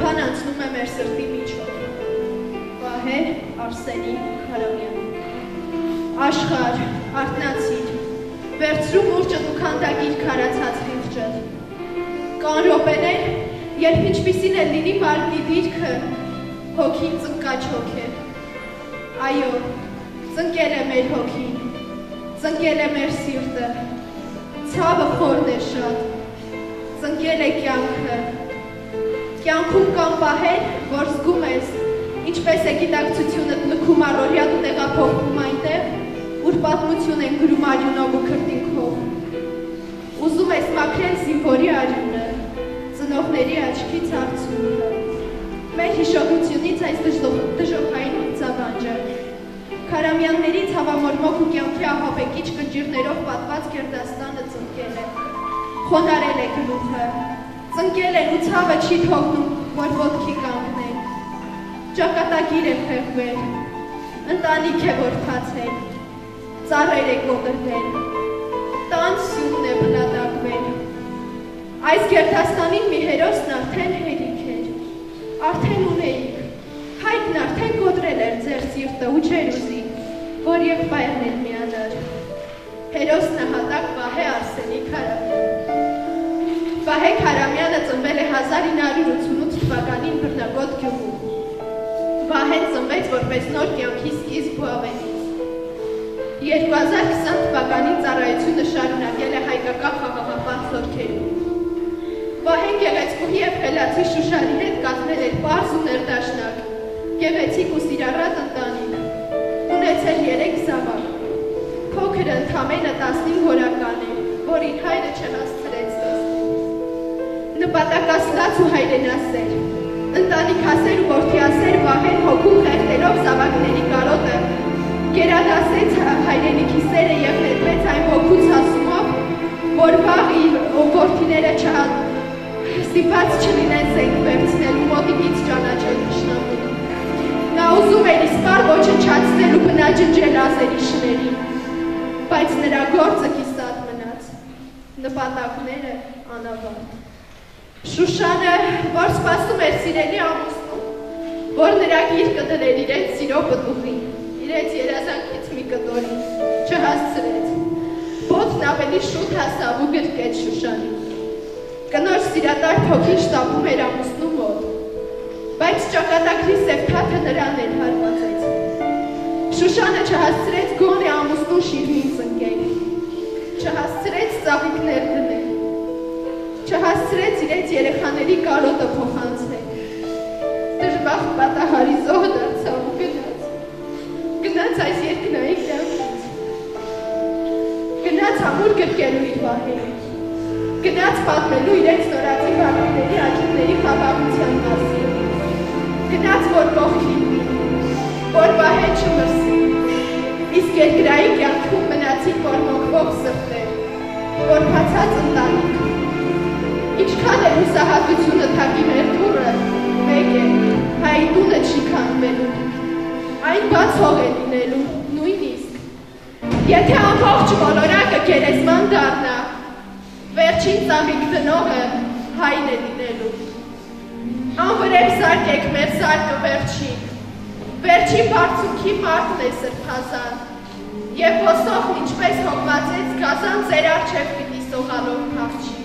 Տեխան անցնում է մեր սրտի միջով, Վահե Արսենի Քարամյան։ Աշխար, արթնացիր, վերցրու մուրճդ ու քանդակիր քարացած խիղճդ։ Կան րոպեներ, երբ ինչպիսին է լինի մարմնի դիրքը, հոգին ծնկաչոք է։ Այո, ծնկել է մեր հոգին, ծնկել է մեր սիրտը, ցավը խորն է շատ, ծնկել է կյանքը։ Կյանքում կան պահեր, որ զգում ես, ինչպես է գիտակցությունդ լքում առօրյա ու տեղափոխվում այնտեղ, ուր պատմություն են գրում արյունով ու քրտինքով։ Ուզում ես մաքրել զինվորի արյունը, ծնողների աչքից արցունքը։ Մեր հիշողությունից այս դժոխային ծավանջը։ Քարամյանների ցավամորմոք ու կյանքի ահաբեկիչ կնճիռներով պատված գերդաստանը ծնկել է, խոնարել է գլուխը, ծնկել են ու ցավը չի թողնում, որ ոտքի կանգնեն։ Ճակատագիր է խեղվել, ընտանիք է որ թացել, ծառեր է կոտրվել, տան սյունն է բնադակվել։ Այս գերդաստանին մի հերոսն արդեն հերիք էր, արդեն ունեիք, հայրն արդեն կոտրել էր ձեր սիրտը ու չեր ուզի, որ եղբայրն էլ միանար։ Հերոսն նահատակ Վահե Արսենի Քարամյան։ Վահե Քարամյանը ծնվել է 1988 թվականին Բռնագոտ գյուղում։ Վահեն ծնվեց որպես նոր կյանքի սկիզբ ու ավետից։ 2020 թվականին ծառայությունը շարունակել է հայկական խաղաղապահ զորքերում։ Վահեն գեղեցկուհի և խելացի Շուշանի հետ կազմել էր պարզ ու ներդաշնակ, գեղեցիկ ու սիրառատ ընտանիք, ունեցել 3 զավակ։ Փոքրը ընդամենը 15 օրական է, որին հայրը չհասցրեց տեսնել։ Նպատակասլաց ու հայրենասեր, ընտանիքասեր ու որդիասեր Վահեն հոգում խեղդելով զավակների կարոտը, գերադասեց հայրենիքի սերը և ներվեց այն ոգուց հասումով, որ վաղ իր որդիները ստիպված չլինեն զենք վերցնելու մոտիկից ճանաչել թշնամուն։ Նա ուզում էր իսպար ոչնչացնել ու բնաջնջել ազերի շներին, բայց նրա գործը կիսատ մնաց, նպատակները անավարտ։ Շուշանը, որ սպասում էր սիրելի ամուսնուն, որ նրա գիրկը դներ իրենց սիրո պտուղին, իրենց երազանքից մի կտորին, չհասցրեց։ Ոտն ավելի շուտ հասավ ու գրկեց Շուշանին։ Կնոջ սիրատար հոգին շտապում էր ամուսնու մոտ, բայց ճակատագրի սև թաթը նրան էլ հարվածեց։ Շուշանը չհասցրեց գոնե ամուսնու շիրմին ծնկել, չհասցրեց ծաղիկներ դնել, չհասցրեց իրենց երեխաների կարոտը փոխանցել։ Դժբախտ պատահարի զոհը դարձավ ու գնաց այս երկնային կյանքից, գնաց ամուր գրկելու իր Վահեին, գնաց պատմելու իրենց նորածի վարդների աճուկների խաբաղության մասին, գնաց որ կողքին լինի, որ Վահե չմրսի, իսկ երկրային կյանքում մնացին որ մոքվող սրտեր, որ փացած ընտանիք։ Ինչքան է հուսահատությունը թակի մեր դուռը, մեկ է, հայի տունը չի քանդվելու, այն բաց հող է լինելու, նույնիսկ։ Եթե ամբողջ ոլորակը գերեզման դառնա, վերջին ծամիկ դնողը հայն է լինելու։ Անվրեպ սարկեք մեր սարկը վերջին բարձունքի մարդն է սրբազան, և ոսողն ինչպես հողմացեց գազան ձեր առջև պիտի սողալով փախչի։